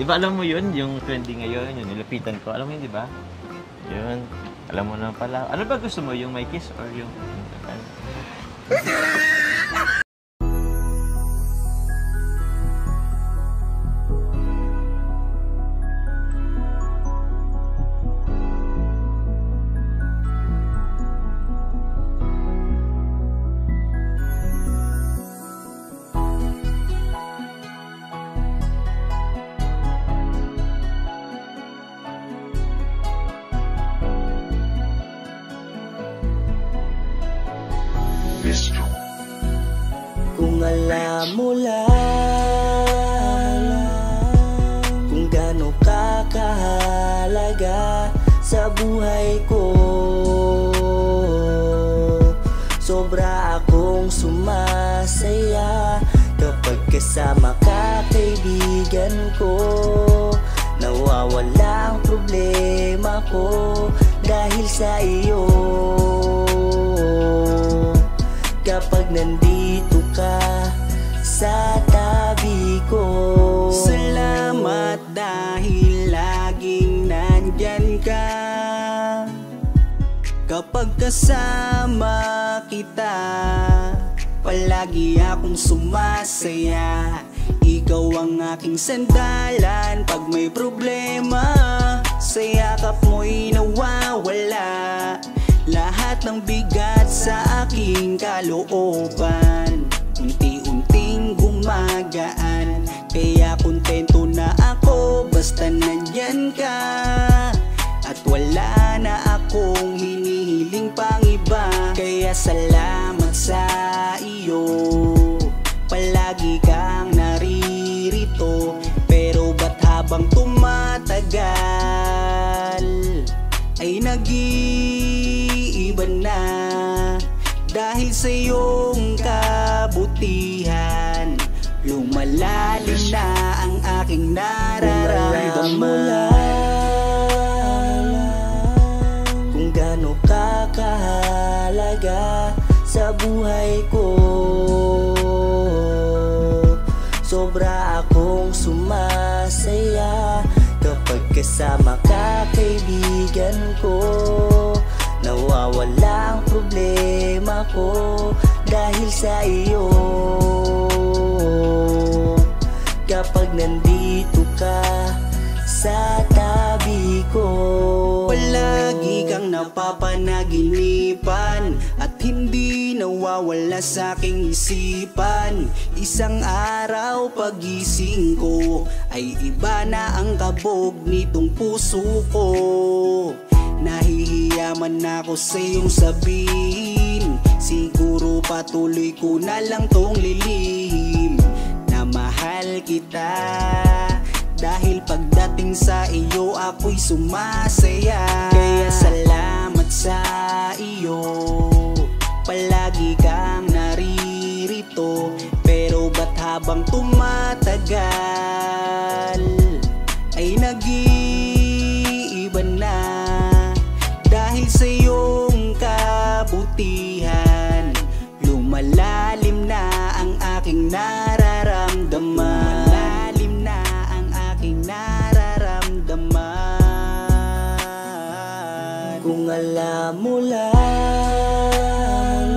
Di ba alam mo yun, yung trending ngayon, yung nilapitan ko, alam mo yun, di ba? Yun, alam mo na pala. Ano ba gusto mo, yung may kiss or yung Kung alam mo lang kung gaano ka kahalaga sa buhay ko, sobra akong sumasaya kapag kasama ka, kaibigan ko. Nawawala ang problema ko dahil sa iyo. Kapag nandito ka sa tabi ko, salamat dahil laging nandyan ka. Kapag kasama kita, palagi akong sumasaya. Ikaw ang aking sandalan pag may problema. Sa yakap mo'y nawawala lahat ng bigat sa aking kalooban. Unti-unting gumagaan, kaya kontento na ako basta nandyan ka. At wala na akong hinihiling pang iba. Kaya salamat sa iyo, palagi kang naririto. Pero ba't habang tumatagal ay nag-iiba na? Dahil sa iyong kabutihan, lumalalim na ang aking nararamdaman. Kung gaano ka kahalaga sa buhay ko, sobra akong sumasaya kapag kasama ka, kaibigan ko. Nawawala ang problema ko dahil sa iyo. Kapag nandito ka sa tabi ko, palagi kang napapanaginipan at hindi nawawala sa aking isipan. Isang araw pagising ko ay iba na ang kabog nitong puso ko. Nahihiya man ako sa iyong sabihin, siguro patuloy ko na lang tong lilihim na mahal kita. Dahil pagdating sa iyo ako'y sumasaya. Kaya salamat sa iyo, palagi kang naririto. Pero ba't habang tumatagal ay nag-iiba na? Dahil sa iyong kabutihan, lumalalim na ang aking nararamdaman. Lumalalim na ang aking nararamdaman. Kung alam mo lang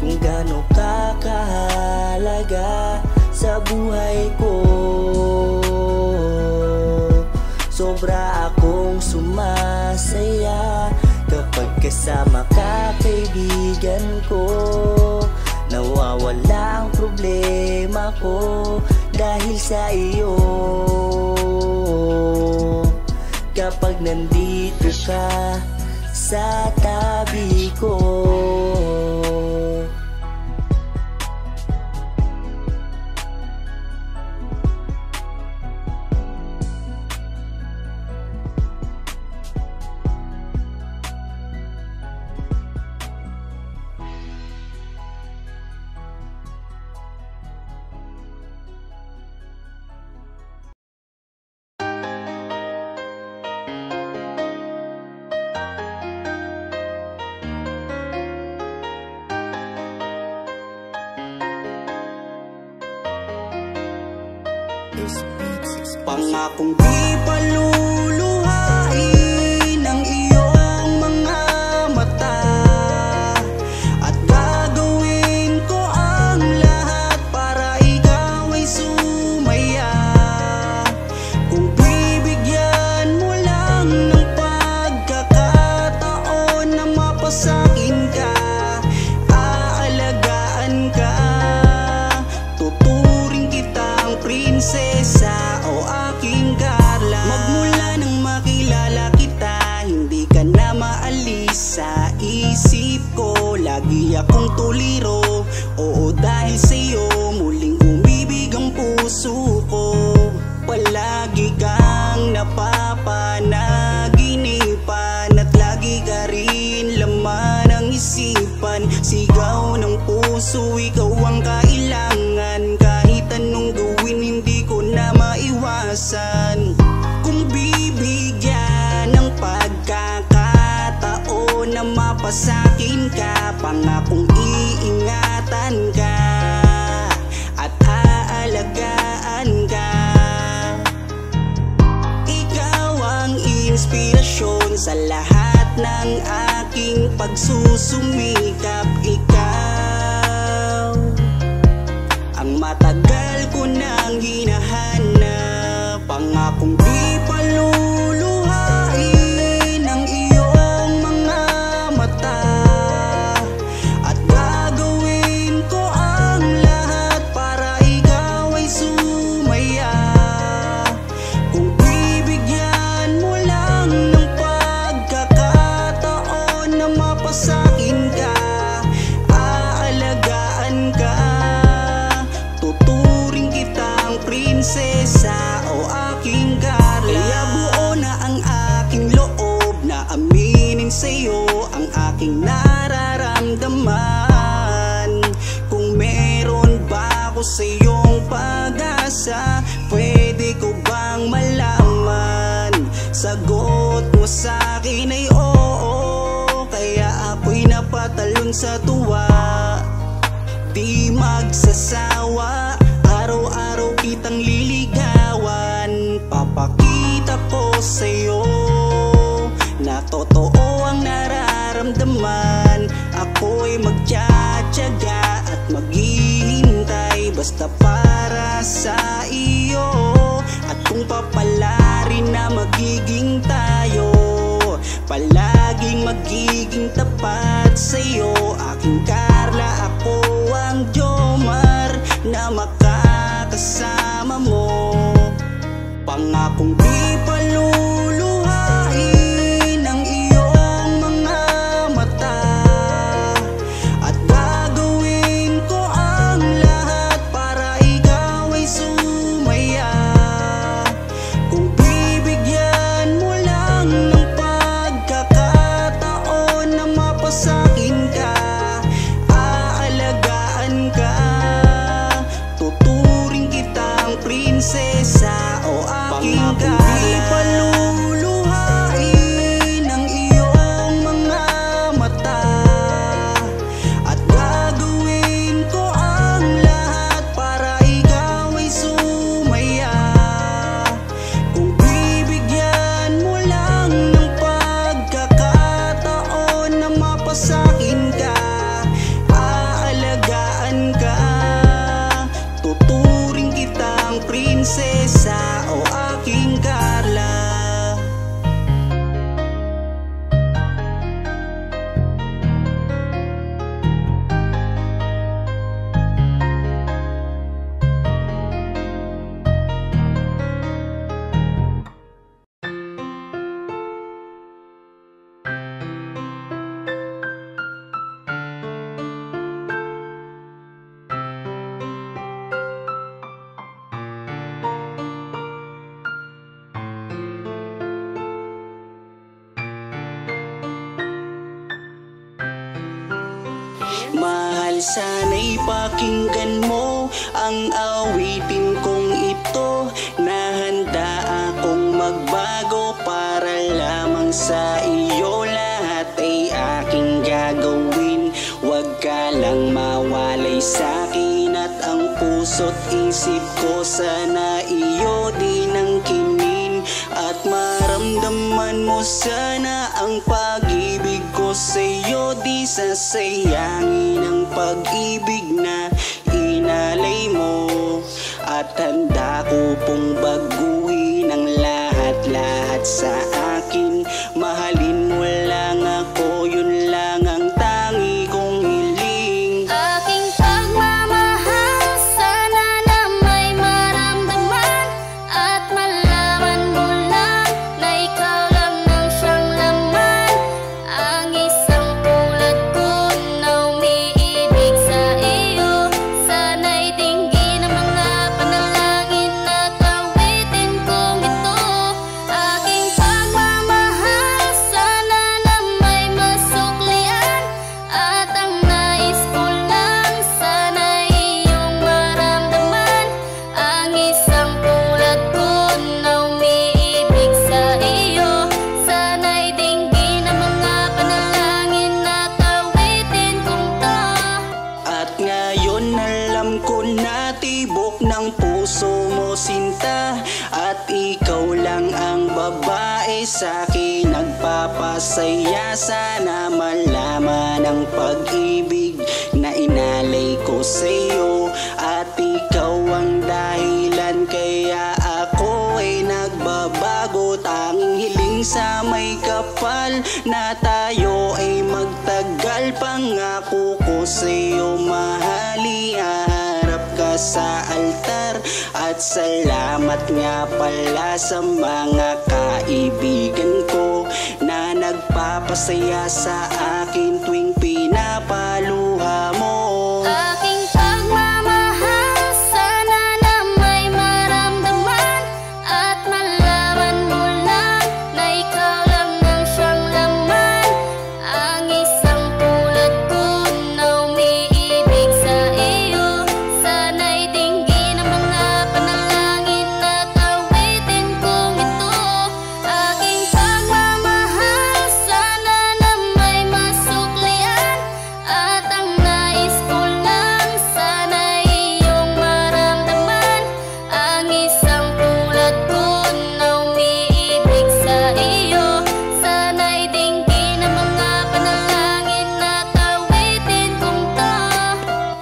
kung gaano ka kahalaga sa buhay ko, sobra akong sumasaya kapag kasama ka, kaibigan ko. Nawawala ang problema ko dahil sa iyo. Kapag nandito ka sa tabi ko, Pangakong di paluluhain ang iyong mga mata, at gagawin ko ang lahat para ikaw ay sumaya. Kung bibigyan mo lang ng pagkakataon na mapasakin ka, aalagaan ka, tuturing kitang prinsesa o aking Carla. Magmula nang makilala kita, hindi ka na maalis sa isip ko. Lagi akong tuliro, oo dahil sa'yo muling umibig ang puso ko. Palagi kang napapanaginipan at lagi ka rin laman ng isipan. Sigaw ng puso, ikaw ang kailangan. Kahit anong gawin, hindi ko na maiwasan. Kung bibigyan ng pagkakataon na mapasakin ka, pangakong iingatan ka at aalagaan ka. Ikaw ang inspirasyon sa lahat ng aking pagsusumikap. Ikaw ang matagal ko nang hinahanap. Pangakong di paluluhain ang iyong mga mata, at gagawin ko ang lahat para ikaw ay sumaya. Kung bibigyan mo lang ng pagkakataon na mapasakin ka, aalagaan ka, tuturing kitang prinsesa o aking Carla. Kaya buo na ang aking loob na aminin sa'yo ang aking nararamdaman. Kung meron ba ako sa'yong pag-asa, pwede ko bang malaman? Sagot mo sa'kin ay oo, kaya ako'y napatalon sa tuwa. Di magsasawa, araw-araw kitang liligawan. Papakita ko sa'yo na totoo ang nararamdaman. Ako'y magtsatsaga at maghihintay basta para sa iyo. At kung papalarin na magiging tayo, palaging magiging tapat sa'yo, aking Carla. Ako ang Jomar na makakasama mo. Pangakong di paluluhain ang iyong mga mata, at gagawin ko ang lahat para ikaw ay sumaya. Kung bibigyan mo lang ng pagkakataon na mapasakin ka, aalagaan ka, tuturing kitang prinsesa o aking Carla. Di paluluhain ang iyong mga mata, at gagawin ko ang lahat para ikaw ay sumaya. Kung bibigyan mo lang ng pagkakataon na mapasakin ka, aalagaan ka, tuturing kitang prinsesa o aking Carla. Mahal, sana'y pakinggan mo ang awitin kong ito, na handa akong magbago para lamang sa iyo. Lahat ay aking gagawin, wag ka lang mawalay sa'kin. At ang puso't isip ko sana iyo din ang malaman mo sana ang pag-ibig ko sa'yo. Di sasayangin ang pag-ibig na inalay mo. At handa ko pong baguhin ang lahat-lahat sa akin. Mahalin mo lang ako, yun lang ang tangi kong hiling. Aking pagmamahal, sana na may maramdaman at malaman mo lang na ikaw lang ang siyang laman. Ang isang tulad ko na umiibig sa iyo, sana'y dinggin ang mga panalangin at awitin kong ito. Aking pagmamahal, sana na may masuklian at ang nais ko lang, sana'y iyong maramdaman. Ang isang tulad ko na umiibig sa iyo, sana'y dinggin ang mga panalangin at awitin kong to. At ngayon alam ko na tibok ng puso mo sinta. At ikaw lang ang babae sa'kin nagpapasaya. Sana malaman ang pag-ibig na inalay ko sa'yo. At ikaw ang dahilan kaya ako ay nagbabago. Tanging hiling sa may kapal na tayo ay magtagal. Pangako ko sa'yo mahali, haharap ka sa altar. At salamat nga pala sa mga kaibigan ko na nagpapasaya sa akin tuwing pinapaluha mo. Aking pagmamahal, sana na may maramdaman at malaman mo lang na ikaw lang ang siyang laman. Ang isang tulad ko na umiibig sa iyo, sana'y dinggin ang mga panalangin at awitin kong ito. Aking pagmamahal, sana na may masuklian at ang nais ko lang, sana'y iyong maramdaman. Ang isang tulad ko na umiibig sa iyo, sana'y dinggin ang mga panalangin at awitin kong to.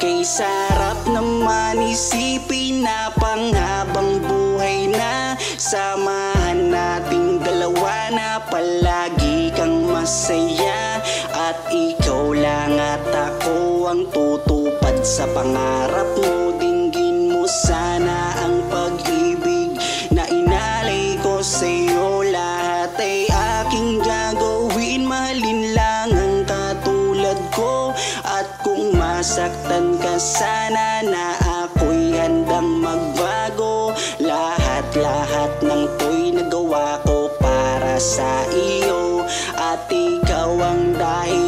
Kay sarap naman isipin na panghabang buhay na samahan nating dalawa, na palagi kang masaya. At ikaw lang at ako ang tutupad sa pangarap mo. Dinggin mo sana ang pag-ibig na inalay ko sa'yo. Lahat ay aking gagawin, mahalin lang ang katulad ko. At kung masaktan ka sana, na ako'y handang magbago. Lahat-lahat ng to'y nagawa ko para sa iyo. At ikaw ang dahil